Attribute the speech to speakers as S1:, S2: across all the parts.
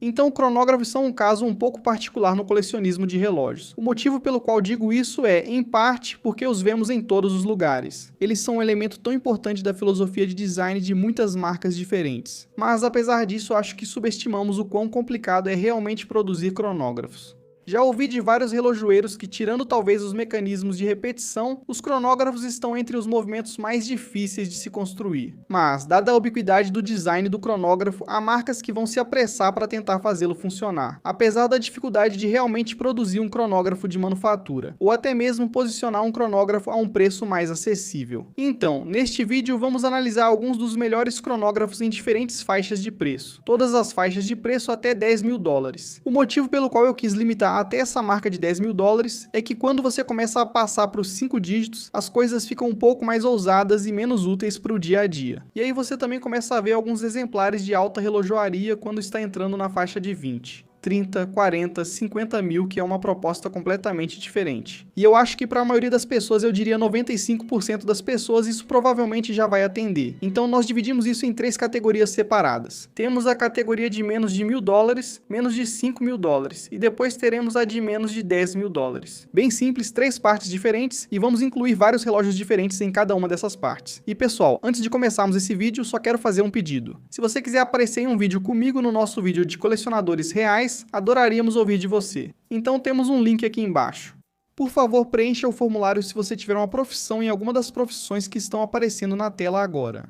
S1: Então, cronógrafos são um caso um pouco particular no colecionismo de relógios. O motivo pelo qual digo isso é, em parte, porque os vemos em todos os lugares. Eles são um elemento tão importante da filosofia de design de muitas marcas diferentes. Mas, apesar disso, acho que subestimamos o quão complicado é realmente produzir cronógrafos. Já ouvi de vários relojoeiros que, tirando talvez os mecanismos de repetição, os cronógrafos estão entre os movimentos mais difíceis de se construir. Mas, dada a ubiquidade do design do cronógrafo, há marcas que vão se apressar para tentar fazê-lo funcionar, apesar da dificuldade de realmente produzir um cronógrafo de manufatura, ou até mesmo posicionar um cronógrafo a um preço mais acessível. Então, neste vídeo vamos analisar alguns dos melhores cronógrafos em diferentes faixas de preço, todas as faixas de preço até 10 mil dólares. O motivo pelo qual eu quis limitar até essa marca de 10 mil dólares é que quando você começa a passar para os 5 dígitos, as coisas ficam um pouco mais ousadas e menos úteis para o dia a dia. E aí você também começa a ver alguns exemplares de alta relojoaria quando está entrando na faixa de 20. 30, 40, 50 mil, que é uma proposta completamente diferente. E eu acho que para a maioria das pessoas, eu diria 95% das pessoas, isso provavelmente já vai atender. Então nós dividimos isso em 3 categorias separadas. Temos a categoria de menos de 1.000 dólares, menos de 5 mil dólares, e depois teremos a de menos de 10 mil dólares. Bem simples, 3 partes diferentes, e vamos incluir vários relógios diferentes em cada uma dessas partes. E pessoal, antes de começarmos esse vídeo, só quero fazer um pedido. Se você quiser aparecer em um vídeo comigo no nosso vídeo de colecionadores reais, adoraríamos ouvir de você. Então temos um link aqui embaixo. Por favor, preencha o formulário se você tiver uma profissão em alguma das profissões que estão aparecendo na tela agora.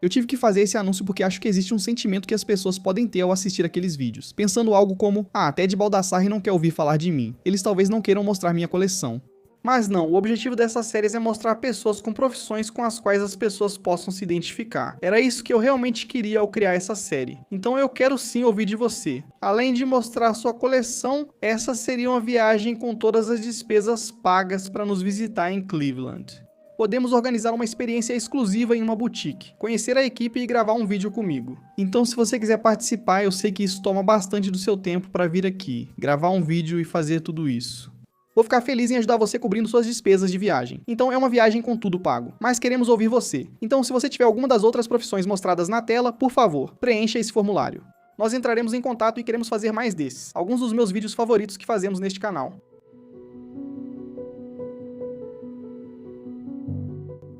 S1: Eu tive que fazer esse anúncio porque acho que existe um sentimento que as pessoas podem ter ao assistir aqueles vídeos, pensando algo como, Ted Baldassarre não quer ouvir falar de mim, eles talvez não queiram mostrar minha coleção. Mas não, o objetivo dessas séries é mostrar pessoas com profissões com as quais as pessoas possam se identificar. Era isso que eu realmente queria ao criar essa série. Então eu quero sim ouvir de você. Além de mostrar sua coleção, essa seria uma viagem com todas as despesas pagas para nos visitar em Cleveland. Podemos organizar uma experiência exclusiva em uma boutique, conhecer a equipe e gravar um vídeo comigo. Então se você quiser participar, eu sei que isso toma bastante do seu tempo para vir aqui, gravar um vídeo e fazer tudo isso. Vou ficar feliz em ajudar você cobrindo suas despesas de viagem. Então é uma viagem com tudo pago. Mas queremos ouvir você. Então se você tiver alguma das outras profissões mostradas na tela, por favor, preencha esse formulário. Nós entraremos em contato e queremos fazer mais desses. Alguns dos meus vídeos favoritos que fazemos neste canal.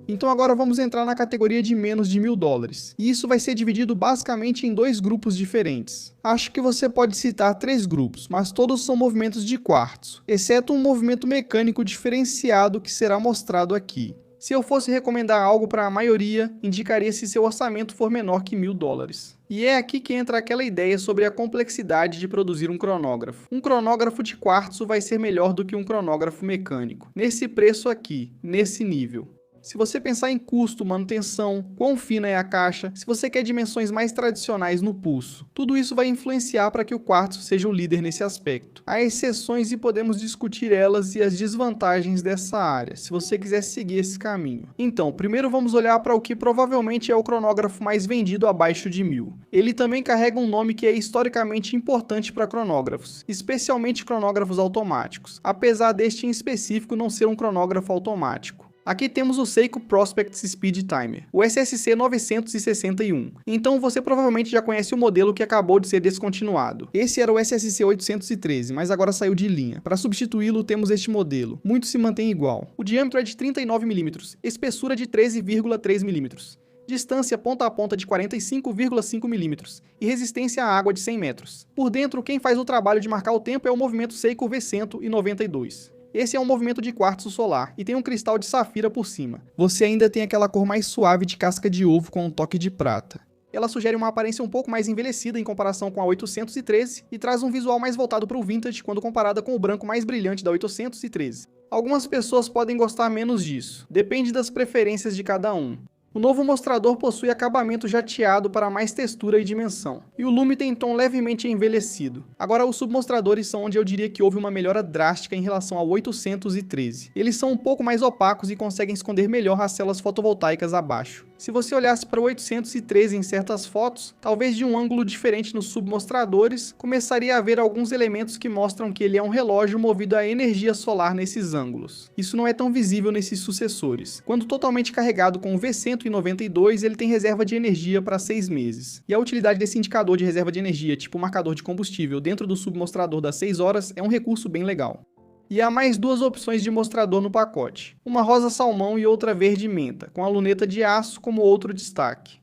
S1: Então agora vamos entrar na categoria de menos de 1.000 dólares. E isso vai ser dividido basicamente em 2 grupos diferentes. Acho que você pode citar 3 grupos, mas todos são movimentos de quartzo, exceto um movimento mecânico diferenciado que será mostrado aqui. Se eu fosse recomendar algo para a maioria, indicaria se seu orçamento for menor que 1.000 dólares. E é aqui que entra aquela ideia sobre a complexidade de produzir um cronógrafo. Um cronógrafo de quartzo vai ser melhor do que um cronógrafo mecânico, nesse preço aqui, nesse nível. Se você pensar em custo, manutenção, quão fina é a caixa, se você quer dimensões mais tradicionais no pulso, tudo isso vai influenciar para que o quartzo seja o líder nesse aspecto. Há exceções e podemos discutir elas e as desvantagens dessa área, se você quiser seguir esse caminho. Então, primeiro vamos olhar para o que provavelmente é o cronógrafo mais vendido abaixo de 1.000. Ele também carrega um nome que é historicamente importante para cronógrafos, especialmente cronógrafos automáticos, apesar deste em específico não ser um cronógrafo automático. Aqui temos o Seiko Prospex Speed Timer, o SSC 961. Então você provavelmente já conhece o modelo que acabou de ser descontinuado. Esse era o SSC 813, mas agora saiu de linha. Para substituí-lo temos este modelo, muito se mantém igual. O diâmetro é de 39 mm, espessura de 13,3 mm. Distância ponta a ponta de 45,5 mm e resistência à água de 100 metros. Por dentro, quem faz o trabalho de marcar o tempo é o movimento Seiko V192. Esse é um movimento de quartzo solar e tem um cristal de safira por cima. Você ainda tem aquela cor mais suave de casca de ovo com um toque de prata. Ela sugere uma aparência um pouco mais envelhecida em comparação com a 813 e traz um visual mais voltado para o vintage quando comparada com o branco mais brilhante da 813. Algumas pessoas podem gostar menos disso, depende das preferências de cada um. O novo mostrador possui acabamento jateado para mais textura e dimensão, e o lume tem tom levemente envelhecido. Agora os submostradores são onde eu diria que houve uma melhora drástica em relação ao 813. Eles são um pouco mais opacos e conseguem esconder melhor as células fotovoltaicas abaixo. Se você olhasse para o 813 em certas fotos, talvez de um ângulo diferente nos submostradores, começaria a ver alguns elementos que mostram que ele é um relógio movido a energia solar nesses ângulos. Isso não é tão visível nesses sucessores. Quando totalmente carregado com o V192, ele tem reserva de energia para 6 meses. E a utilidade desse indicador de reserva de energia, tipo marcador de combustível, dentro do submostrador das 6 horas, é um recurso bem legal. E há mais duas opções de mostrador no pacote, uma rosa salmão e outra verde menta, com a luneta de aço como outro destaque.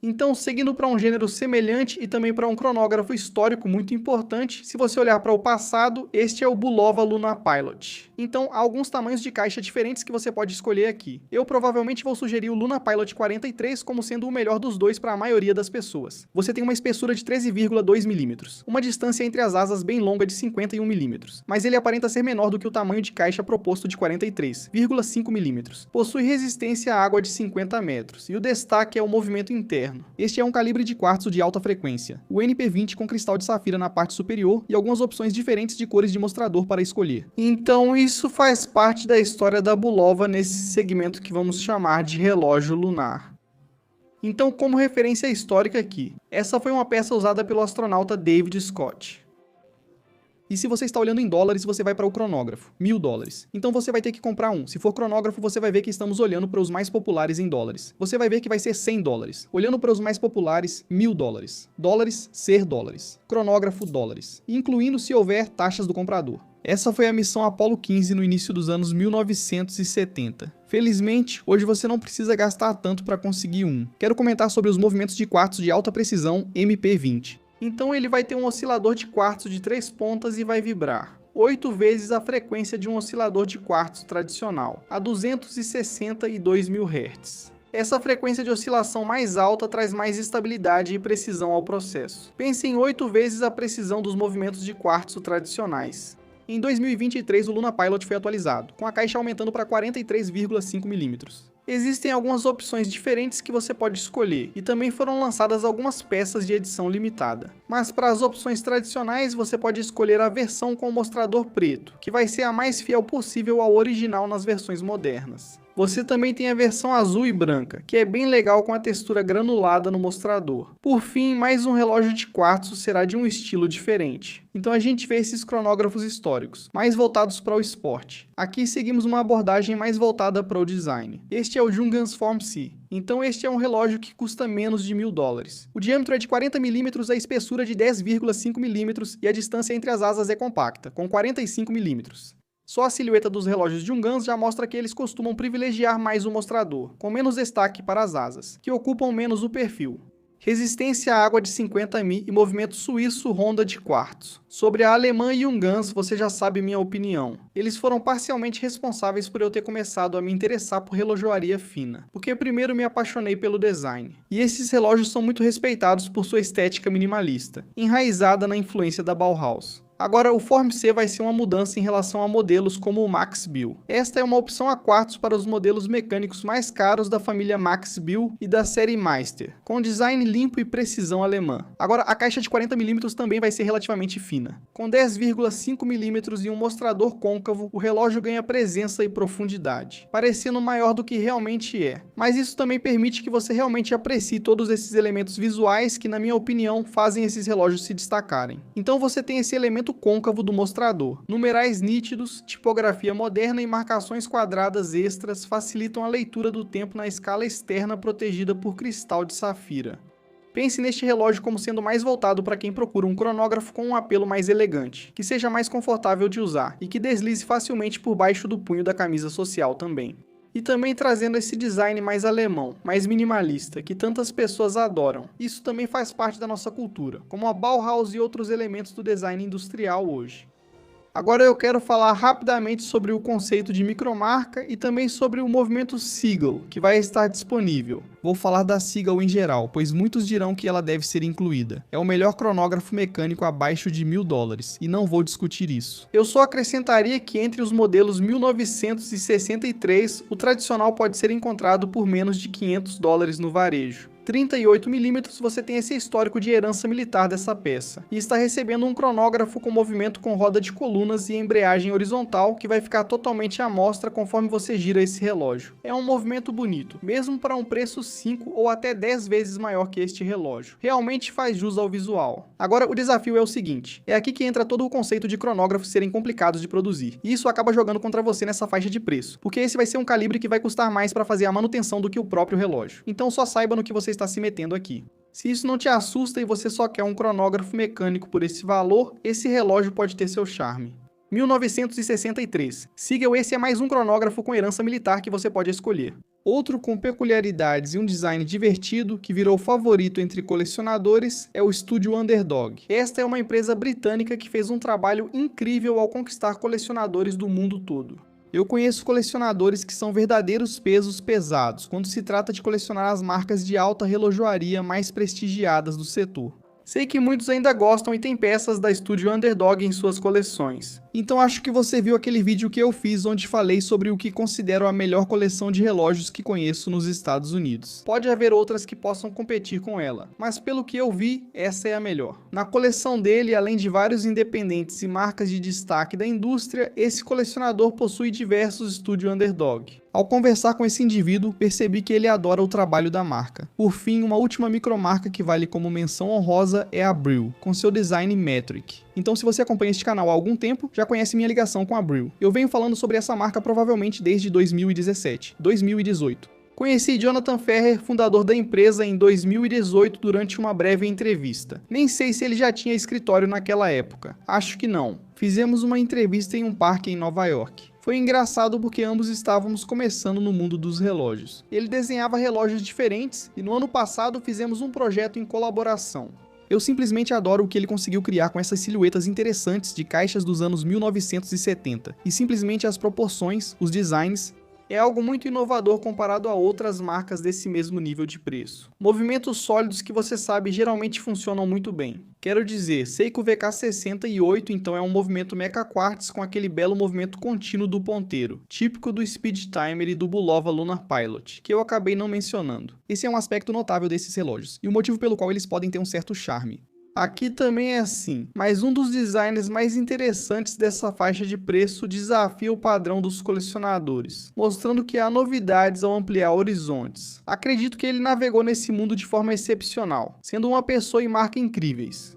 S1: Então, seguindo para um gênero semelhante e também para um cronógrafo histórico muito importante, se você olhar para o passado, este é o Bulova Lunar Pilot. Então, há alguns tamanhos de caixa diferentes que você pode escolher aqui. Eu provavelmente vou sugerir o Lunar Pilot 43 como sendo o melhor dos dois para a maioria das pessoas. Você tem uma espessura de 13,2 mm, uma distância entre as asas bem longa de 51 mm, mas ele aparenta ser menor do que o tamanho de caixa proposto de 43,5 mm. Possui resistência à água de 50 metros, e o destaque é o movimento interno. Este é um calibre de quartzo de alta frequência, o NP20 com cristal de safira na parte superior e algumas opções diferentes de cores de mostrador para escolher. Então isso faz parte da história da Bulova nesse segmento que vamos chamar de relógio lunar. Então, como referência histórica aqui, essa foi uma peça usada pelo astronauta David Scott. E se você está olhando em dólares, você vai para o cronógrafo, $1.000. Então você vai ter que comprar um. Se for cronógrafo, você vai ver que estamos olhando para os mais populares em dólares. Você vai ver que vai ser $100. Olhando para os mais populares, $1.000. Dólares, ser dólares. Cronógrafo, dólares. Incluindo se houver taxas do comprador. Essa foi a missão Apollo 15 no início dos anos 1970. Felizmente, hoje você não precisa gastar tanto para conseguir um. Quero comentar sobre os movimentos de quartzo de alta precisão MP20. Então ele vai ter um oscilador de quartzo de 3 pontas e vai vibrar 8 vezes a frequência de um oscilador de quartzo tradicional, a 262.000 Hz. Essa frequência de oscilação mais alta traz mais estabilidade e precisão ao processo. Pense em 8 vezes a precisão dos movimentos de quartzo tradicionais. Em 2023, o Lunar Pilot foi atualizado, com a caixa aumentando para 43,5 mm. Existem algumas opções diferentes que você pode escolher, e também foram lançadas algumas peças de edição limitada. Mas para as opções tradicionais, você pode escolher a versão com o mostrador preto, que vai ser a mais fiel possível ao original nas versões modernas. Você também tem a versão azul e branca, que é bem legal com a textura granulada no mostrador. Por fim, mais um relógio de quartzo será de um estilo diferente. Então a gente vê esses cronógrafos históricos, mais voltados para o esporte. Aqui seguimos uma abordagem mais voltada para o design. Este é o Junghans Form C. Então este é um relógio que custa menos de $1.000. O diâmetro é de 40 mm, a espessura de 10,5 mm e a distância entre as asas é compacta, com 45 mm. Só a silhueta dos relógios Junghans já mostra que eles costumam privilegiar mais o mostrador, com menos destaque para as asas, que ocupam menos o perfil. Resistência à água de 50 mil e movimento suíço Honda de quartzo. Sobre a alemã Junghans, você já sabe minha opinião. Eles foram parcialmente responsáveis por eu ter começado a me interessar por relojoaria fina, porque primeiro me apaixonei pelo design. E esses relógios são muito respeitados por sua estética minimalista, enraizada na influência da Bauhaus. Agora, o Form C vai ser uma mudança em relação a modelos como o Max Bill. Esta é uma opção a quartzo para os modelos mecânicos mais caros da família Max Bill e da série Meister, com design limpo e precisão alemã. Agora, a caixa de 40 mm também vai ser relativamente fina. Com 10,5 mm e um mostrador côncavo, o relógio ganha presença e profundidade, parecendo maior do que realmente é. Mas isso também permite que você realmente aprecie todos esses elementos visuais que, na minha opinião, fazem esses relógios se destacarem. Então você tem esse elemento côncavo do mostrador. Numerais nítidos, tipografia moderna e marcações quadradas extras facilitam a leitura do tempo na escala externa protegida por cristal de safira. Pense neste relógio como sendo mais voltado para quem procura um cronógrafo com um apelo mais elegante, que seja mais confortável de usar e que deslize facilmente por baixo do punho da camisa social também. E também trazendo esse design mais alemão, mais minimalista, que tantas pessoas adoram. Isso também faz parte da nossa cultura, como a Bauhaus e outros elementos do design industrial hoje. Agora eu quero falar rapidamente sobre o conceito de micromarca e também sobre o movimento Seagull, que vai estar disponível. Vou falar da Seagull em geral, pois muitos dirão que ela deve ser incluída. É o melhor cronógrafo mecânico abaixo de $1.000, e não vou discutir isso. Eu só acrescentaria que entre os modelos 1963, o tradicional pode ser encontrado por menos de $500 no varejo. 38mm, você tem esse histórico de herança militar dessa peça. E está recebendo um cronógrafo com movimento com roda de colunas e embreagem horizontal, que vai ficar totalmente à mostra conforme você gira esse relógio. É um movimento bonito, mesmo para um preço 5 ou até 10 vezes maior que este relógio. Realmente faz jus ao visual. Agora, o desafio é o seguinte, é aqui que entra todo o conceito de cronógrafos serem complicados de produzir. E isso acaba jogando contra você nessa faixa de preço, porque esse vai ser um calibre que vai custar mais para fazer a manutenção do que o próprio relógio. Então só saiba no que você está se metendo aqui. Se isso não te assusta e você só quer um cronógrafo mecânico por esse valor, esse relógio pode ter seu charme. 1963. Sigel, esse é mais um cronógrafo com herança militar que você pode escolher. Outro com peculiaridades e um design divertido, que virou favorito entre colecionadores, é o estúdio Underdog. Esta é uma empresa britânica que fez um trabalho incrível ao conquistar colecionadores do mundo todo. Eu conheço colecionadores que são verdadeiros pesos pesados quando se trata de colecionar as marcas de alta relojoaria mais prestigiadas do setor. Sei que muitos ainda gostam e têm peças da estúdio Underdog em suas coleções. Então acho que você viu aquele vídeo que eu fiz onde falei sobre o que considero a melhor coleção de relógios que conheço nos Estados Unidos. Pode haver outras que possam competir com ela, mas pelo que eu vi, essa é a melhor. Na coleção dele, além de vários independentes e marcas de destaque da indústria, esse colecionador possui diversos estúdio Underdog. Ao conversar com esse indivíduo, percebi que ele adora o trabalho da marca. Por fim, uma última micromarca que vale como menção honrosa é a Brill, com seu design metric. Então, se você acompanha este canal há algum tempo, já conhece minha ligação com a Brill. Eu venho falando sobre essa marca provavelmente desde 2018. Conheci Jonathan Ferrer, fundador da empresa, em 2018 durante uma breve entrevista. Nem sei se ele já tinha escritório naquela época. Acho que não. Fizemos uma entrevista em um parque em Nova York. Foi engraçado porque ambos estávamos começando no mundo dos relógios. Ele desenhava relógios diferentes e no ano passado fizemos um projeto em colaboração. Eu simplesmente adoro o que ele conseguiu criar com essas silhuetas interessantes de caixas dos anos 1970. E simplesmente as proporções, os designs, é algo muito inovador comparado a outras marcas desse mesmo nível de preço. Movimentos sólidos que você sabe geralmente funcionam muito bem. Quero dizer, Seiko VK68 então é um movimento Mecha Quartz com aquele belo movimento contínuo do ponteiro, típico do Speed Timer e do Bulova Lunar Pilot, que eu acabei não mencionando. Esse é um aspecto notável desses relógios, e o motivo pelo qual eles podem ter um certo charme. Aqui também é assim, mas um dos designs mais interessantes dessa faixa de preço desafia o padrão dos colecionadores, mostrando que há novidades ao ampliar horizontes. Acredito que ele navegou nesse mundo de forma excepcional, sendo uma pessoa e marca incríveis.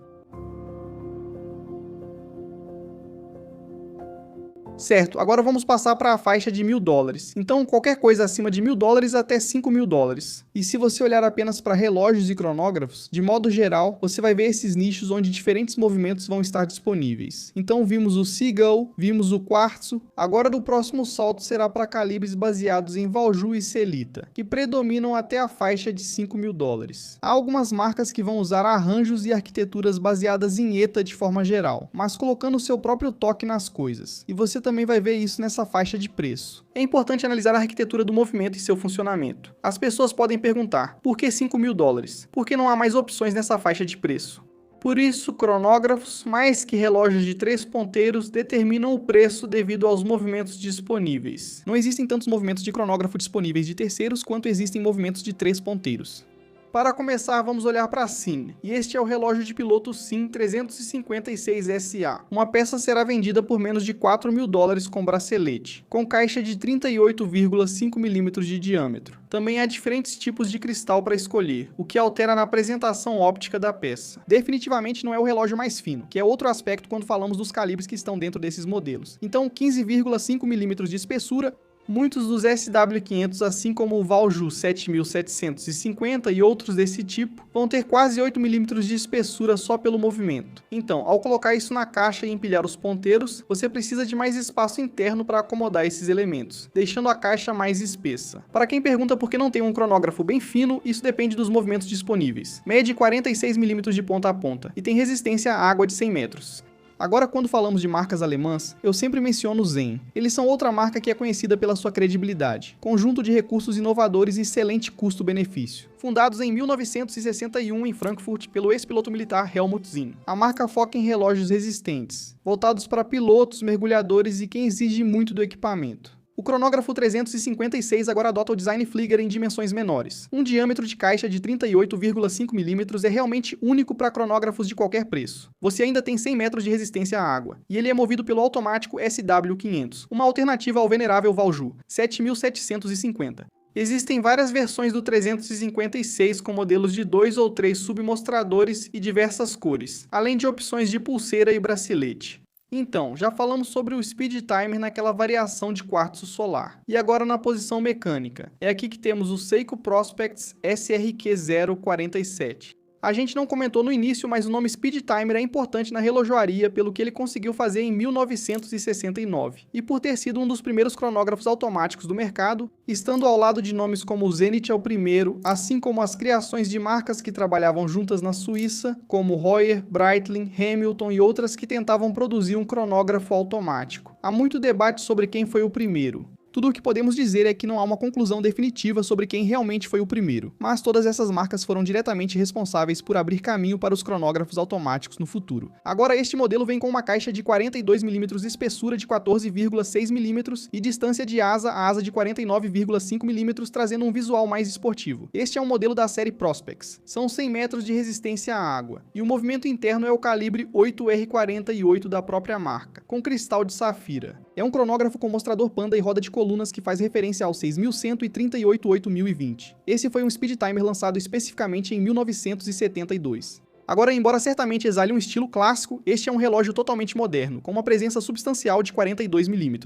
S1: Certo, agora vamos passar para a faixa de $1000. Então qualquer coisa acima de $1000 até $5000. E se você olhar apenas para relógios e cronógrafos, de modo geral, você vai ver esses nichos onde diferentes movimentos vão estar disponíveis. Então vimos o Seagull, vimos o Quartzo, agora o próximo salto será para calibres baseados em Valjoux e Celita, que predominam até a faixa de $5000. Há algumas marcas que vão usar arranjos e arquiteturas baseadas em ETA de forma geral, mas colocando o seu próprio toque nas coisas. E você também vai ver isso nessa faixa de preço. É importante analisar a arquitetura do movimento e seu funcionamento. As pessoas podem perguntar, por que $5000? Por que não há mais opções nessa faixa de preço? Por isso, cronógrafos, mais que relógios de 3 ponteiros, determinam o preço devido aos movimentos disponíveis. Não existem tantos movimentos de cronógrafo disponíveis de terceiros quanto existem movimentos de 3 ponteiros. Para começar, vamos olhar para a SIN, e este é o relógio de piloto SIN 356 SA. Uma peça será vendida por menos de $4000 com bracelete, com caixa de 38,5 mm de diâmetro. Também há diferentes tipos de cristal para escolher, o que altera na apresentação óptica da peça. Definitivamente não é o relógio mais fino, que é outro aspecto quando falamos dos calibres que estão dentro desses modelos. Então 15,5 mm de espessura. Muitos dos SW500, assim como o Valjoux 7750 e outros desse tipo, vão ter quase 8 mm de espessura só pelo movimento. Então, ao colocar isso na caixa e empilhar os ponteiros, você precisa de mais espaço interno para acomodar esses elementos, deixando a caixa mais espessa. Para quem pergunta por que não tem um cronógrafo bem fino, isso depende dos movimentos disponíveis. Mede 46 mm de ponta a ponta e tem resistência à água de 100 metros. Agora, quando falamos de marcas alemãs, eu sempre menciono o Zen. Eles são outra marca que é conhecida pela sua credibilidade, conjunto de recursos inovadores e excelente custo-benefício. Fundados em 1961 em Frankfurt pelo ex-piloto militar Helmut Zinn. A marca foca em relógios resistentes, voltados para pilotos, mergulhadores e quem exige muito do equipamento. O cronógrafo 356 agora adota o design Flieger em dimensões menores. Um diâmetro de caixa de 38,5 mm é realmente único para cronógrafos de qualquer preço. Você ainda tem 100 metros de resistência à água, e ele é movido pelo automático SW500, uma alternativa ao venerável Valjoux 7750. Existem várias versões do 356 com modelos de 2 ou 3 submostradores e diversas cores, além de opções de pulseira e bracelete. Então, já falamos sobre o Speed Timer naquela variação de quartzo solar. E agora na posição mecânica. É aqui que temos o Seiko Prospex SRQ047. A gente não comentou no início, mas o nome Speed Timer é importante na relojoaria pelo que ele conseguiu fazer em 1969, e por ter sido um dos primeiros cronógrafos automáticos do mercado, estando ao lado de nomes como o Zenith é o primeiro, assim como as criações de marcas que trabalhavam juntas na Suíça, como Heuer, Breitling, Hamilton e outras que tentavam produzir um cronógrafo automático. Há muito debate sobre quem foi o primeiro. Tudo o que podemos dizer é que não há uma conclusão definitiva sobre quem realmente foi o primeiro, mas todas essas marcas foram diretamente responsáveis por abrir caminho para os cronógrafos automáticos no futuro. Agora este modelo vem com uma caixa de 42 mm, espessura de 14,6 mm e distância de asa a asa de 49,5 mm, trazendo um visual mais esportivo. Este é um modelo da série Prospex. São 100 metros de resistência à água, e o movimento interno é o calibre 8R48 da própria marca, com cristal de safira. É um cronógrafo com mostrador Panda e roda de colunas que faz referência ao 6100 e 388020. Esse foi um Speed Timer lançado especificamente em 1972. Agora, embora certamente exale um estilo clássico, este é um relógio totalmente moderno, com uma presença substancial de 42 mm.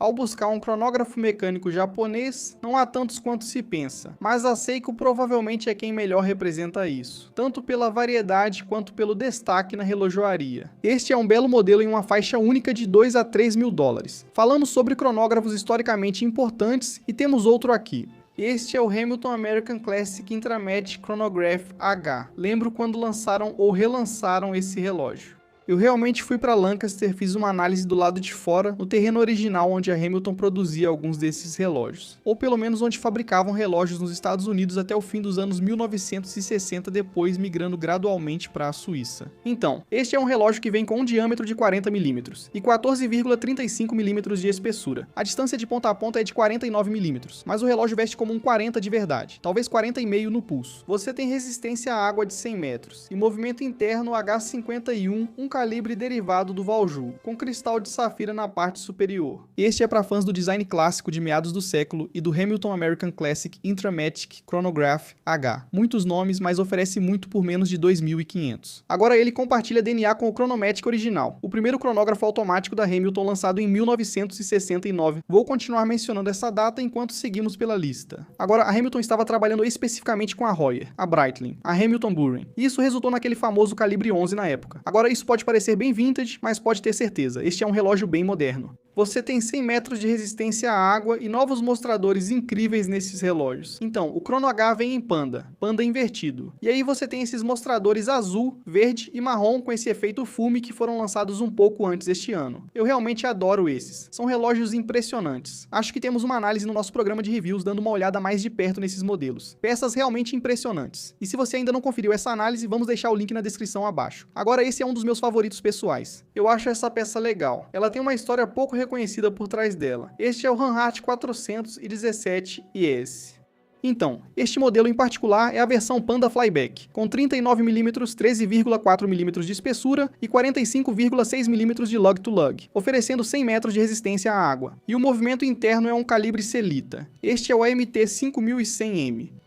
S1: Ao buscar um cronógrafo mecânico japonês, não há tantos quanto se pensa, mas a Seiko provavelmente é quem melhor representa isso, tanto pela variedade quanto pelo destaque na relojoaria. Este é um belo modelo em uma faixa única de 2 a 3 mil dólares. Falamos sobre cronógrafos historicamente importantes e temos outro aqui. Este é o Hamilton American Classic Intramet Chronograph H. Lembro quando lançaram ou relançaram esse relógio. Eu realmente fui para Lancaster, fiz uma análise do lado de fora, no terreno original onde a Hamilton produzia alguns desses relógios, ou pelo menos onde fabricavam relógios nos Estados Unidos até o fim dos anos 1960, depois migrando gradualmente para a Suíça. Então, este é um relógio que vem com um diâmetro de 40 mm e 14,35 mm de espessura. A distância de ponta a ponta é de 49 mm, mas o relógio veste como um 40 de verdade, talvez 40,5 no pulso. Você tem resistência à água de 100 metros e movimento interno H51, um calibre derivado do Valjoux, com cristal de safira na parte superior. Este é para fãs do design clássico de meados do século e do Hamilton American Classic Intramatic Chronograph H. Muitos nomes, mas oferece muito por menos de 2.500. Agora ele compartilha DNA com o Chronomatic original, o primeiro cronógrafo automático da Hamilton lançado em 1969. Vou continuar mencionando essa data enquanto seguimos pela lista. Agora, a Hamilton estava trabalhando especificamente com a Heuer, a Breitling, a Hamilton Buren. E isso resultou naquele famoso calibre 11 na época. Agora isso pode parecer bem vintage, mas pode ter certeza, este é um relógio bem moderno. Você tem 100 metros de resistência à água e novos mostradores incríveis nesses relógios. Então, o Chrono H vem em Panda invertido. E aí você tem esses mostradores azul, verde e marrom com esse efeito fume que foram lançados um pouco antes deste ano. Eu realmente adoro esses. São relógios impressionantes. Acho que temos uma análise no nosso programa de reviews dando uma olhada mais de perto nesses modelos. Peças realmente impressionantes. E se você ainda não conferiu essa análise, vamos deixar o link na descrição abaixo. Agora esse é um dos meus favoritos pessoais. Eu acho essa peça legal. Ela tem uma história pouco reconhecida por trás dela. Este é o Hanhart 417 IS. Então, este modelo em particular é a versão Panda Flyback, com 39 mm, 13,4 mm de espessura e 45,6 mm de lug-to-lug, oferecendo 100 metros de resistência à água. E o movimento interno é um calibre Celita. Este é o AMT 5100M.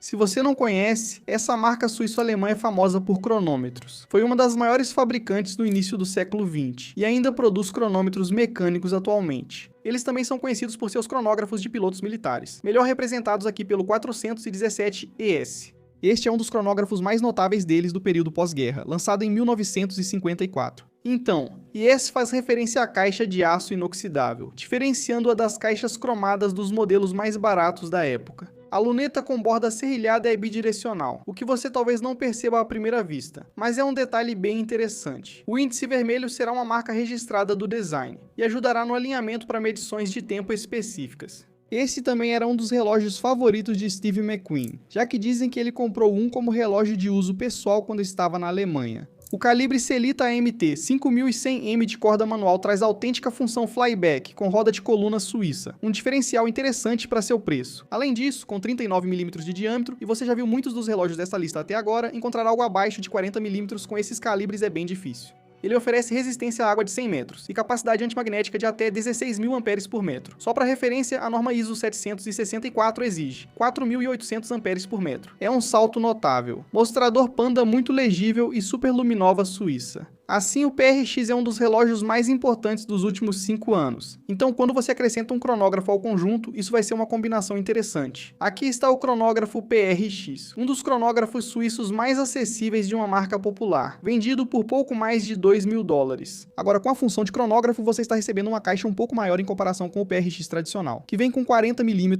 S1: Se você não conhece, essa marca suíço-alemã é famosa por cronômetros. Foi uma das maiores fabricantes no início do século XX e ainda produz cronômetros mecânicos atualmente. Eles também são conhecidos por seus cronógrafos de pilotos militares, melhor representados aqui pelo 417 ES. Este é um dos cronógrafos mais notáveis deles do período pós-guerra, lançado em 1954. Então, IS faz referência à caixa de aço inoxidável, diferenciando-a das caixas cromadas dos modelos mais baratos da época. A luneta com borda serrilhada é bidirecional, o que você talvez não perceba à primeira vista, mas é um detalhe bem interessante. O índice vermelho será uma marca registrada do design, e ajudará no alinhamento para medições de tempo específicas. Esse também era um dos relógios favoritos de Steve McQueen, já que dizem que ele comprou um como relógio de uso pessoal quando estava na Alemanha. O calibre Sellita AMT 5100M de corda manual traz a autêntica função flyback com roda de coluna suíça, um diferencial interessante para seu preço. Além disso, com 39 mm de diâmetro, e você já viu muitos dos relógios dessa lista até agora, encontrar algo abaixo de 40 mm com esses calibres é bem difícil. Ele oferece resistência à água de 100 metros e capacidade antimagnética de até 16.000 amperes por metro. Só para referência, a norma ISO 764 exige 4.800 amperes por metro. É um salto notável. Mostrador Panda muito legível e superluminova suíça. Assim, o PRX é um dos relógios mais importantes dos últimos 5 anos. Então, quando você acrescenta um cronógrafo ao conjunto, isso vai ser uma combinação interessante. Aqui está o cronógrafo PRX, um dos cronógrafos suíços mais acessíveis de uma marca popular, vendido por pouco mais de $2.000. Agora, com a função de cronógrafo, você está recebendo uma caixa um pouco maior em comparação com o PRX tradicional, que vem com 40 mm.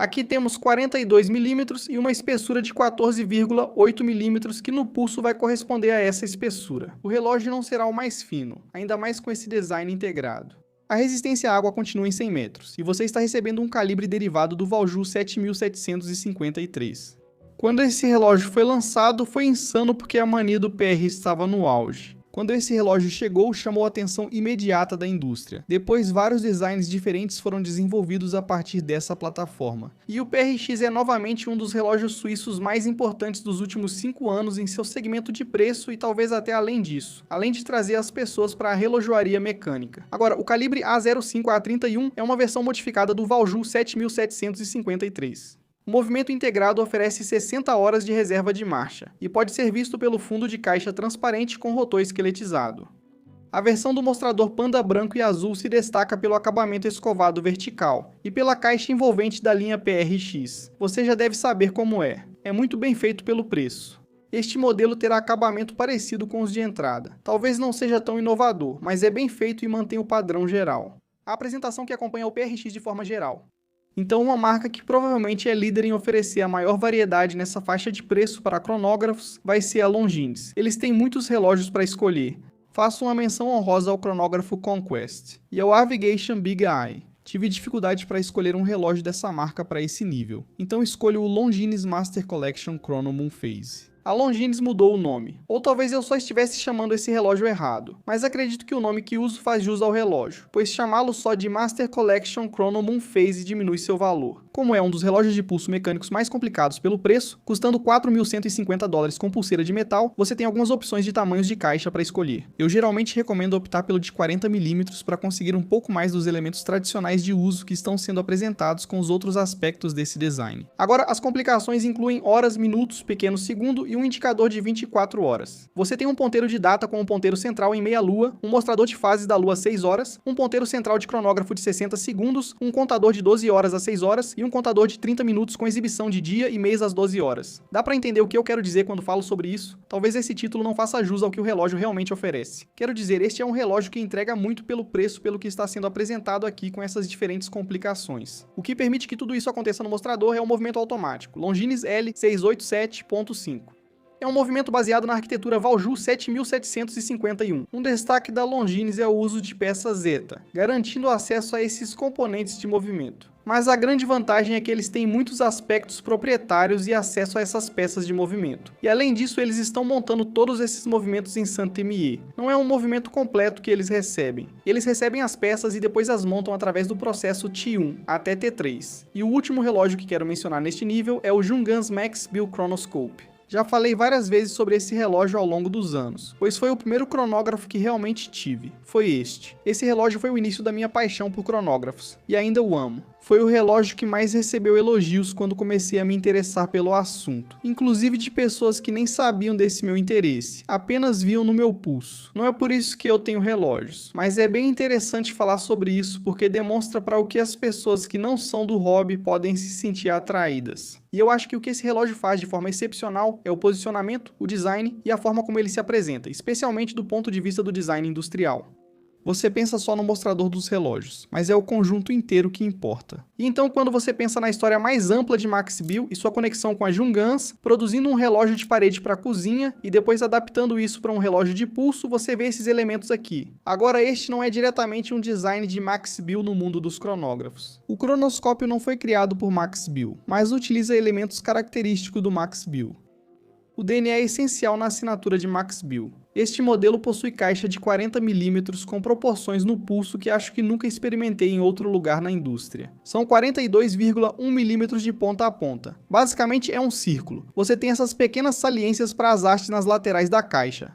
S1: Aqui temos 42 mm e uma espessura de 14,8 mm que no pulso vai corresponder a essa espessura. O relógio não será o mais fino, ainda mais com esse design integrado. A resistência à água continua em 100 metros, e você está recebendo um calibre derivado do Valjoux 7753. Quando esse relógio foi lançado, foi insano porque a mania do PR estava no auge. Quando esse relógio chegou, chamou a atenção imediata da indústria. Depois, vários designs diferentes foram desenvolvidos a partir dessa plataforma. E o PRX é novamente um dos relógios suíços mais importantes dos últimos 5 anos em seu segmento de preço e talvez até além disso, além de trazer as pessoas para a relojoaria mecânica. Agora, o calibre A05A31 é uma versão modificada do Valjoux 7753. O movimento integrado oferece 60 horas de reserva de marcha e pode ser visto pelo fundo de caixa transparente com rotor esqueletizado. A versão do mostrador Panda branco e azul se destaca pelo acabamento escovado vertical e pela caixa envolvente da linha PRX. Você já deve saber como é. É muito bem feito pelo preço. Este modelo terá acabamento parecido com os de entrada. Talvez não seja tão inovador, mas é bem feito e mantém o padrão geral. A apresentação que acompanha o PRX de forma geral. Então, uma marca que provavelmente é líder em oferecer a maior variedade nessa faixa de preço para cronógrafos vai ser a Longines. Eles têm muitos relógios para escolher. Faço uma menção honrosa ao cronógrafo Conquest e ao Avigation Big Eye. Tive dificuldade para escolher um relógio dessa marca para esse nível, então escolho o Longines Master Collection Chrono Moon Phase. A Longines mudou o nome, ou talvez eu só estivesse chamando esse relógio errado, mas acredito que o nome que uso faz jus ao relógio, pois chamá-lo só de Master Collection Chrono Moon Phase diminui seu valor. Como é um dos relógios de pulso mecânicos mais complicados pelo preço, custando $4.150 com pulseira de metal, você tem algumas opções de tamanhos de caixa para escolher. Eu geralmente recomendo optar pelo de 40 mm para conseguir um pouco mais dos elementos tradicionais de uso que estão sendo apresentados com os outros aspectos desse design. Agora, as complicações incluem horas, minutos, pequeno segundo e um indicador de 24 horas. Você tem um ponteiro de data com um ponteiro central em meia-lua, um mostrador de fases da lua 6 horas, um ponteiro central de cronógrafo de 60 segundos, um contador de 12 horas às 6 horas e um contador de 30 minutos com exibição de dia e mês às 12 horas. Dá pra entender o que eu quero dizer quando falo sobre isso? Talvez esse título não faça jus ao que o relógio realmente oferece. Quero dizer, este é um relógio que entrega muito pelo preço pelo que está sendo apresentado aqui com essas diferentes complicações. O que permite que tudo isso aconteça no mostrador é o movimento automático, Longines L687.5. É um movimento baseado na arquitetura Valjoux 7751. Um destaque da Longines é o uso de peça Zeta, garantindo acesso a esses componentes de movimento. Mas a grande vantagem é que eles têm muitos aspectos proprietários e acesso a essas peças de movimento. E além disso, eles estão montando todos esses movimentos em Saint-Imier. Não é um movimento completo que eles recebem. Eles recebem as peças e depois as montam através do processo T1 até T3. E o último relógio que quero mencionar neste nível é o Jungan's Max Bill Chronoscope. Já falei várias vezes sobre esse relógio ao longo dos anos, pois foi o primeiro cronógrafo que realmente tive. Foi este. Esse relógio foi o início da minha paixão por cronógrafos, e ainda o amo. Foi o relógio que mais recebeu elogios quando comecei a me interessar pelo assunto, inclusive de pessoas que nem sabiam desse meu interesse, apenas viam no meu pulso. Não é por isso que eu tenho relógios, mas é bem interessante falar sobre isso porque demonstra para o que as pessoas que não são do hobby podem se sentir atraídas. E eu acho que o que esse relógio faz de forma excepcional é o posicionamento, o design e a forma como ele se apresenta, especialmente do ponto de vista do design industrial. Você pensa só no mostrador dos relógios, mas é o conjunto inteiro que importa. E então, quando você pensa na história mais ampla de Max Bill e sua conexão com a Jungan's, produzindo um relógio de parede para a cozinha e depois adaptando isso para um relógio de pulso, você vê esses elementos aqui. Agora, este não é diretamente um design de Max Bill no mundo dos cronógrafos. O cronoscópio não foi criado por Max Bill, mas utiliza elementos característicos do Max Bill. O DNA é essencial na assinatura de Max Bill. Este modelo possui caixa de 40 mm com proporções no pulso que acho que nunca experimentei em outro lugar na indústria. São 42,1 mm de ponta a ponta. Basicamente é um círculo. Você tem essas pequenas saliências para as hastes nas laterais da caixa.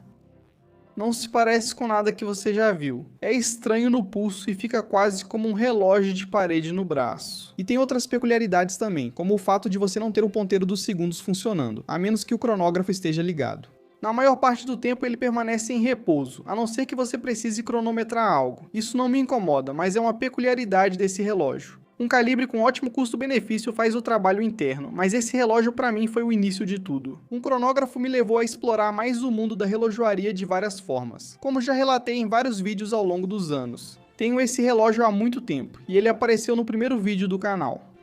S1: Não se parece com nada que você já viu. É estranho no pulso e fica quase como um relógio de parede no braço. E tem outras peculiaridades também, como o fato de você não ter o ponteiro dos segundos funcionando, a menos que o cronógrafo esteja ligado. Na maior parte do tempo ele permanece em repouso, a não ser que você precise cronometrar algo. Isso não me incomoda, mas é uma peculiaridade desse relógio. Um calibre com ótimo custo-benefício faz o trabalho interno, mas esse relógio para mim foi o início de tudo. Um cronógrafo me levou a explorar mais o mundo da relojoaria de várias formas, como já relatei em vários vídeos ao longo dos anos. Tenho esse relógio há muito tempo, e ele apareceu no primeiro vídeo do canal.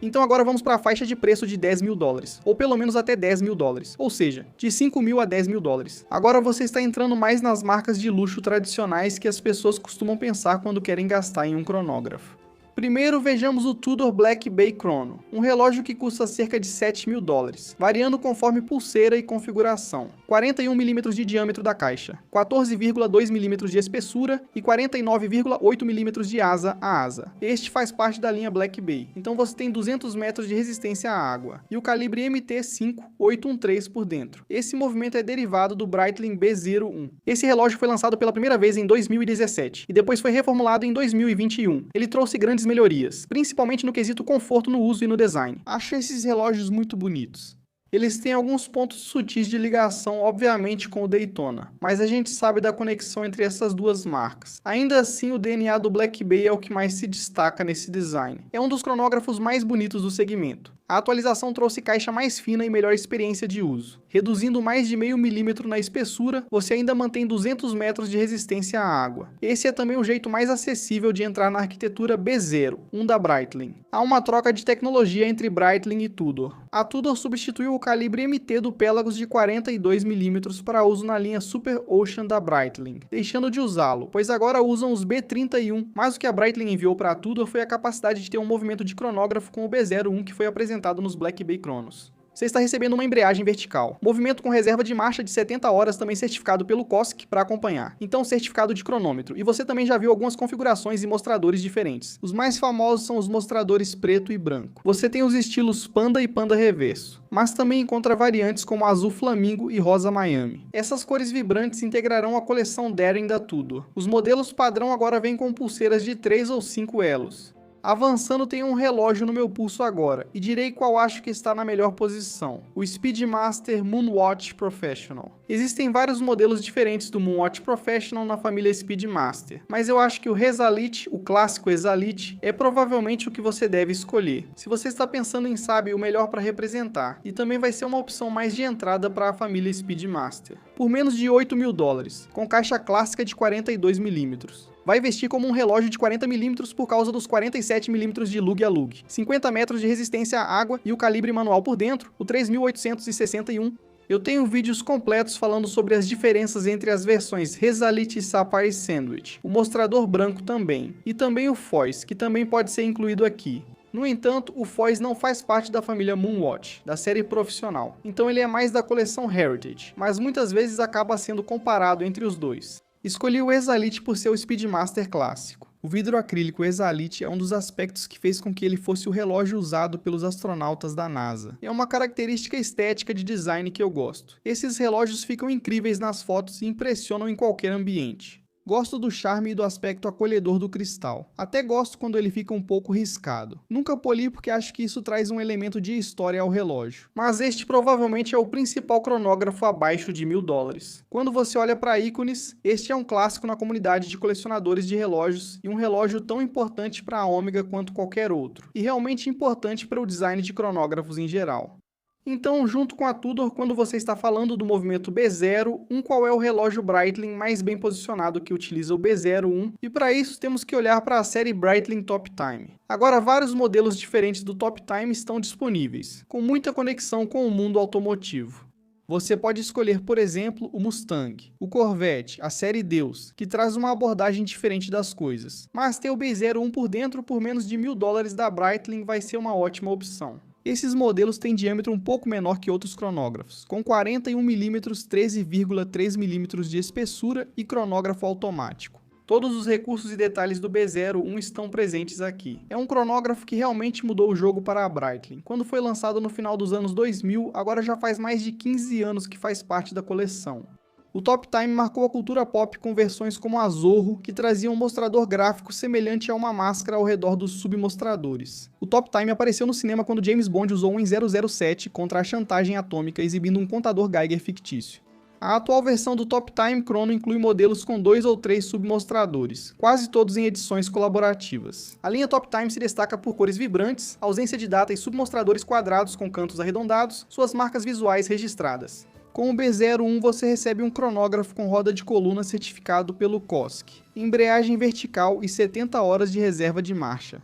S1: Então agora vamos para a faixa de preço de 10 mil dólares, ou pelo menos até 10 mil dólares, ou seja, de 5 mil a 10 mil dólares. Agora você está entrando mais nas marcas de luxo tradicionais que as pessoas costumam pensar quando querem gastar em um cronógrafo. Primeiro vejamos o Tudor Black Bay Chrono, um relógio que custa cerca de 7 mil dólares, variando conforme pulseira e configuração. 41 mm de diâmetro da caixa, 14,2 mm de espessura e 49,8 mm de asa a asa. Este faz parte da linha Black Bay, então você tem 200 metros de resistência à água, e o calibre MT5813 por dentro. Esse movimento é derivado do Breitling B01. Esse relógio foi lançado pela primeira vez em 2017, e depois foi reformulado em 2021. Ele trouxe grandes melhorias, principalmente no quesito conforto no uso e no design. Acho esses relógios muito bonitos. Eles têm alguns pontos sutis de ligação, obviamente, com o Daytona, mas a gente sabe da conexão entre essas duas marcas. Ainda assim, o DNA do Black Bay é o que mais se destaca nesse design. É um dos cronógrafos mais bonitos do segmento. A atualização trouxe caixa mais fina e melhor experiência de uso. Reduzindo mais de meio milímetro na espessura, você ainda mantém 200 metros de resistência à água. Esse é também o jeito mais acessível de entrar na arquitetura B0, da Breitling. Há uma troca de tecnologia entre Breitling e Tudor. A Tudor substituiu o calibre MT do Pelagos de 42 mm para uso na linha Super Ocean da Breitling, deixando de usá-lo, pois agora usam os B31, mas o que a Breitling enviou para a Tudor foi a capacidade de ter um movimento de cronógrafo com o B01 que foi apresentado nos Black Bay Chronos. Você está recebendo uma embreagem vertical. Movimento com reserva de marcha de 70 horas, também certificado pelo COSC para acompanhar. Então certificado de cronômetro. E você também já viu algumas configurações e mostradores diferentes. Os mais famosos são os mostradores preto e branco. Você tem os estilos Panda e Panda Reverso, mas também encontra variantes como azul flamingo e rosa Miami. Essas cores vibrantes integrarão a coleção Daring da Tudor. Os modelos padrão agora vêm com pulseiras de 3 ou 5 elos. Avançando, tem um relógio no meu pulso agora, e direi qual acho que está na melhor posição, o Speedmaster Moonwatch Professional. Existem vários modelos diferentes do Moonwatch Professional na família Speedmaster, mas eu acho que o Exalite, o clássico Exalite, é provavelmente o que você deve escolher, se você está pensando em, sabe, o melhor para representar, e também vai ser uma opção mais de entrada para a família Speedmaster. Por menos de 8 mil dólares, com caixa clássica de 42 mm. Vai vestir como um relógio de 40 mm por causa dos 47 mm de lug a lug, 50 metros de resistência à água e o calibre manual por dentro, o 3861. Eu tenho vídeos completos falando sobre as diferenças entre as versões Exalite e Sapphire Sandwich, o mostrador branco também, e também o Foils, que também pode ser incluído aqui. No entanto, o Foils não faz parte da família Moonwatch, da série profissional, então ele é mais da coleção Heritage, mas muitas vezes acaba sendo comparado entre os dois. Escolhi o Exalite por ser o Speedmaster clássico. O vidro acrílico Exalite é um dos aspectos que fez com que ele fosse o relógio usado pelos astronautas da NASA. É uma característica estética de design que eu gosto. Esses relógios ficam incríveis nas fotos e impressionam em qualquer ambiente. Gosto do charme e do aspecto acolhedor do cristal. Até gosto quando ele fica um pouco riscado. Nunca poli porque acho que isso traz um elemento de história ao relógio. Mas este provavelmente é o principal cronógrafo abaixo de 1.000 dólares. Quando você olha para ícones, este é um clássico na comunidade de colecionadores de relógios e um relógio tão importante para a Omega quanto qualquer outro. E realmente importante para o design de cronógrafos em geral. Então, junto com a Tudor, quando você está falando do movimento B0, qual é o relógio Breitling mais bem posicionado que utiliza o B01, e para isso temos que olhar para a série Breitling Top Time. Agora, vários modelos diferentes do Top Time estão disponíveis, com muita conexão com o mundo automotivo. Você pode escolher, por exemplo, o Mustang, o Corvette, a série Deus, que traz uma abordagem diferente das coisas. Mas ter o B01 por dentro por menos de $1.000 da Breitling vai ser uma ótima opção. Esses modelos têm diâmetro um pouco menor que outros cronógrafos, com 41 mm, 13,3 mm de espessura e cronógrafo automático. Todos os recursos e detalhes do B01 estão presentes aqui. É um cronógrafo que realmente mudou o jogo para a Breitling. Quando foi lançado no final dos anos 2000, agora já faz mais de 15 anos que faz parte da coleção. O Top Time marcou a cultura pop com versões como a Zorro, que trazia um mostrador gráfico semelhante a uma máscara ao redor dos submostradores. O Top Time apareceu no cinema quando James Bond usou um em 007 contra a chantagem atômica, exibindo um contador Geiger fictício. A atual versão do Top Time Chrono inclui modelos com 2 ou 3 submostradores, quase todos em edições colaborativas. A linha Top Time se destaca por cores vibrantes, ausência de data e submostradores quadrados com cantos arredondados, suas marcas visuais registradas. Com o B01 você recebe um cronógrafo com roda de coluna certificado pelo COSC, embreagem vertical e 70 horas de reserva de marcha.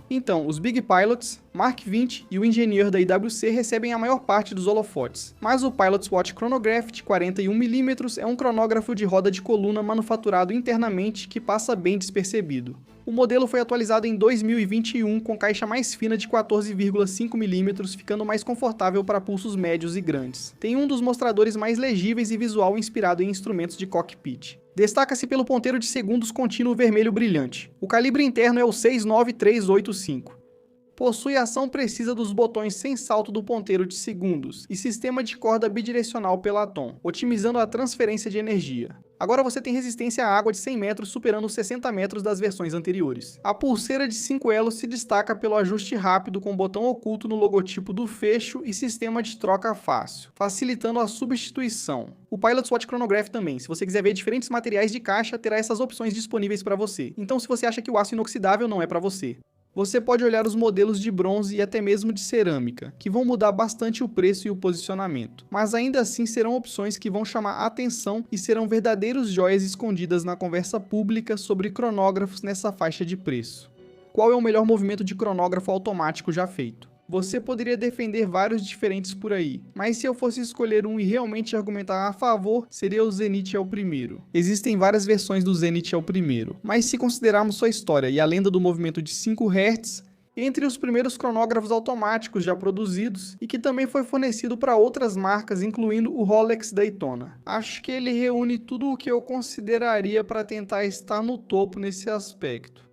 S1: Então, os Big Pilots, Mark XX e o Engineer da IWC recebem a maior parte dos holofotes, mas o Pilot's Watch Chronograph de 41 mm é um cronógrafo de roda de coluna manufaturado internamente que passa bem despercebido. O modelo foi atualizado em 2021 com caixa mais fina de 14,5 mm, ficando mais confortável para pulsos médios e grandes. Tem um dos mostradores mais legíveis e visual inspirado em instrumentos de cockpit. Destaca-se pelo ponteiro de segundos contínuo vermelho brilhante. O calibre interno é o 69385. Possui ação precisa dos botões sem salto do ponteiro de segundos e sistema de corda bidirecional Peloton, otimizando a transferência de energia. Agora você tem resistência à água de 100 metros, superando os 60 metros das versões anteriores. A pulseira de 5 elos se destaca pelo ajuste rápido com botão oculto no logotipo do fecho e sistema de troca fácil, facilitando a substituição. O Pilot's Watch Chronograph também, se você quiser ver diferentes materiais de caixa, terá essas opções disponíveis para você. Então se você acha que o aço inoxidável não é para você, você pode olhar os modelos de bronze e até mesmo de cerâmica, que vão mudar bastante o preço e o posicionamento, mas ainda assim serão opções que vão chamar a atenção e serão verdadeiros joias escondidas na conversa pública sobre cronógrafos nessa faixa de preço. Qual é o melhor movimento de cronógrafo automático já feito? Você poderia defender vários diferentes por aí, mas se eu fosse escolher um e realmente argumentar a favor, seria o Zenith é o primeiro. Existem várias versões do Zenith é o primeiro, mas se considerarmos sua história e a lenda do movimento de 5 Hz, entre os primeiros cronógrafos automáticos já produzidos e que também foi fornecido para outras marcas, incluindo o Rolex Daytona. Acho que ele reúne tudo o que eu consideraria para tentar estar no topo nesse aspecto.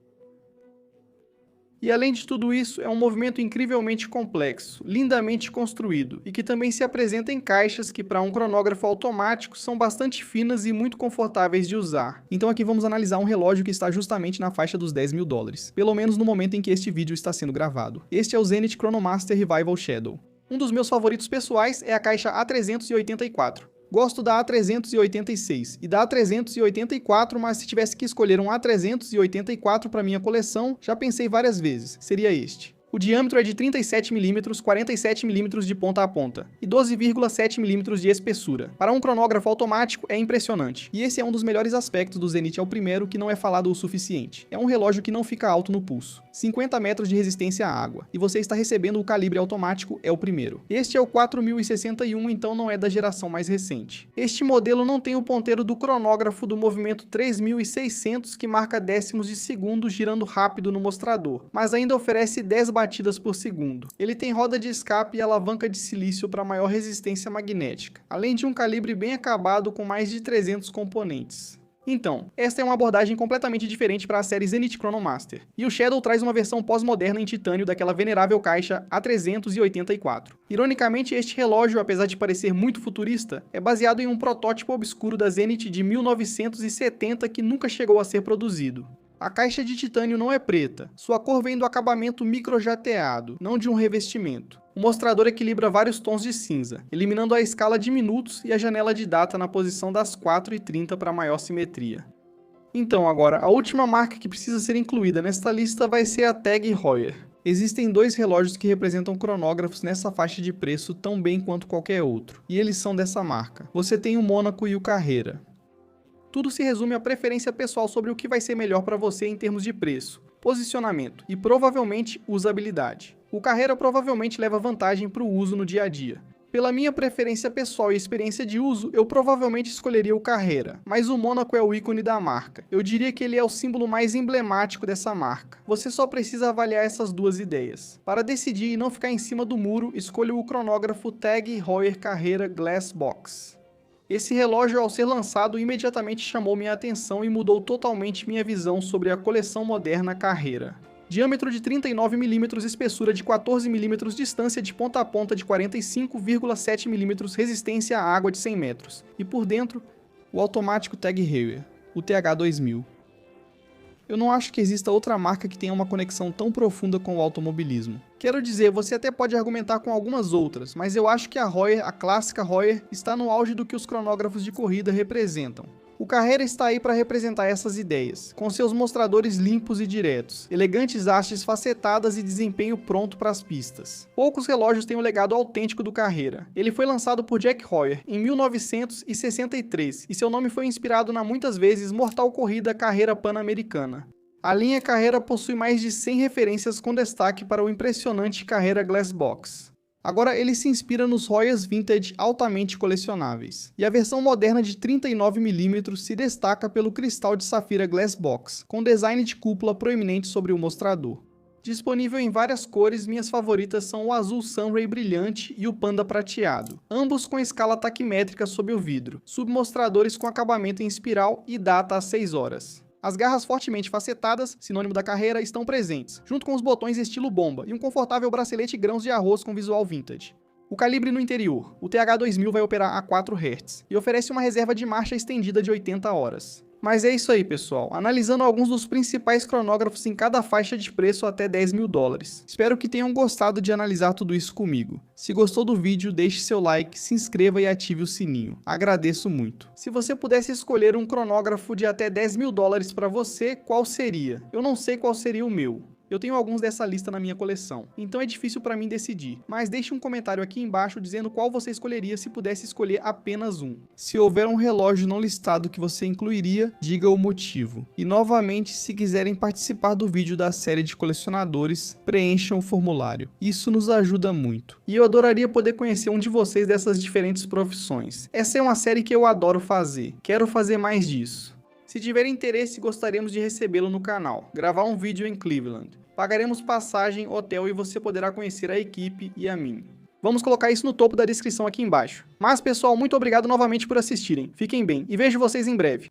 S1: E além de tudo isso, é um movimento incrivelmente complexo, lindamente construído, e que também se apresenta em caixas que para um cronógrafo automático são bastante finas e muito confortáveis de usar. Então aqui vamos analisar um relógio que está justamente na faixa dos $10.000, pelo menos no momento em que este vídeo está sendo gravado. Este é o Zenith Chronomaster Revival Shadow. Um dos meus favoritos pessoais é a caixa A384. Gosto da A386 e da A384, mas se tivesse que escolher um A384 para minha coleção, já pensei várias vezes, seria este. O diâmetro é de 37 mm, 47 mm de ponta a ponta e 12,7 mm de espessura. Para um cronógrafo automático é impressionante. E esse é um dos melhores aspectos do Zenith é o primeiro que não é falado o suficiente. É um relógio que não fica alto no pulso. 50 metros de resistência à água. E você está recebendo o calibre automático é o primeiro. Este é o 4061, então não é da geração mais recente. Este modelo não tem o ponteiro do cronógrafo do movimento 3600 que marca décimos de segundo girando rápido no mostrador, mas ainda oferece 10 batidas por segundo. Ele tem roda de escape e alavanca de silício para maior resistência magnética, além de um calibre bem acabado com mais de 300 componentes. Então, esta é uma abordagem completamente diferente para a série Zenith Chronomaster, e o Shadow traz uma versão pós-moderna em titânio daquela venerável caixa A384. Ironicamente, este relógio, apesar de parecer muito futurista, é baseado em um protótipo obscuro da Zenith de 1970 que nunca chegou a ser produzido. A caixa de titânio não é preta, sua cor vem do acabamento microjateado, não de um revestimento. O mostrador equilibra vários tons de cinza, eliminando a escala de minutos e a janela de data na posição das 4h30 para maior simetria. Então agora, a última marca que precisa ser incluída nesta lista vai ser a TAG Heuer. Existem dois relógios que representam cronógrafos nessa faixa de preço tão bem quanto qualquer outro, e eles são dessa marca. Você tem o Monaco e o Carrera. Tudo se resume à preferência pessoal sobre o que vai ser melhor para você em termos de preço, posicionamento e provavelmente usabilidade. O Carrera provavelmente leva vantagem para o uso no dia a dia. Pela minha preferência pessoal e experiência de uso, eu provavelmente escolheria o Carrera, mas o Monaco é o ícone da marca. Eu diria que ele é o símbolo mais emblemático dessa marca. Você só precisa avaliar essas duas ideias. Para decidir e não ficar em cima do muro, escolha o cronógrafo TAG Heuer Carrera Glass Box. Esse relógio, ao ser lançado, imediatamente chamou minha atenção e mudou totalmente minha visão sobre a coleção moderna Carrera. Diâmetro de 39 mm, espessura de 14 mm, distância de ponta a ponta de 45,7 mm, resistência à água de 100 metros. E por dentro, o automático TAG Heuer, o TH2000. Eu não acho que exista outra marca que tenha uma conexão tão profunda com o automobilismo. Quero dizer, você até pode argumentar com algumas outras, mas eu acho que a Heuer, a clássica Heuer, está no auge do que os cronógrafos de corrida representam. O Carrera está aí para representar essas ideias, com seus mostradores limpos e diretos, elegantes hastes facetadas e desempenho pronto para as pistas. Poucos relógios têm o legado autêntico do Carrera. Ele foi lançado por Jack Heuer em 1963 e seu nome foi inspirado na muitas vezes mortal corrida Carrera Pan-Americana. A linha Carrera possui mais de 100 referências com destaque para o impressionante Carrera Glass Box. Agora ele se inspira nos Heuers Vintage altamente colecionáveis, e a versão moderna de 39 mm se destaca pelo cristal de safira Glass Box, com design de cúpula proeminente sobre o mostrador. Disponível em várias cores, minhas favoritas são o azul Sunray brilhante e o panda prateado, ambos com escala taquimétrica sob o vidro, submostradores com acabamento em espiral e data às 6 horas. As garras fortemente facetadas, sinônimo da Carrera, estão presentes, junto com os botões estilo bomba e um confortável bracelete grãos de arroz com visual vintage. O calibre no interior, o TH2000 vai operar a 4 Hz e oferece uma reserva de marcha estendida de 80 horas. Mas é isso aí, pessoal, analisando alguns dos principais cronógrafos em cada faixa de preço até 10 mil dólares. Espero que tenham gostado de analisar tudo isso comigo. Se gostou do vídeo, deixe seu like, se inscreva e ative o sininho. Agradeço muito. Se você pudesse escolher um cronógrafo de até 10 mil dólares para você, qual seria? Eu não sei qual seria o meu. Eu tenho alguns dessa lista na minha coleção, então é difícil para mim decidir, mas deixe um comentário aqui embaixo dizendo qual você escolheria se pudesse escolher apenas um. Se houver um relógio não listado que você incluiria, diga o motivo. E novamente, se quiserem participar do vídeo da série de colecionadores, preencham o formulário. Isso nos ajuda muito. E eu adoraria poder conhecer um de vocês dessas diferentes profissões. Essa é uma série que eu adoro fazer, quero fazer mais disso. Se tiver interesse, gostaríamos de recebê-lo no canal, gravar um vídeo em Cleveland. Pagaremos passagem, hotel e você poderá conhecer a equipe e a mim. Vamos colocar isso no topo da descrição aqui embaixo. Mas pessoal, muito obrigado novamente por assistirem. Fiquem bem e vejo vocês em breve.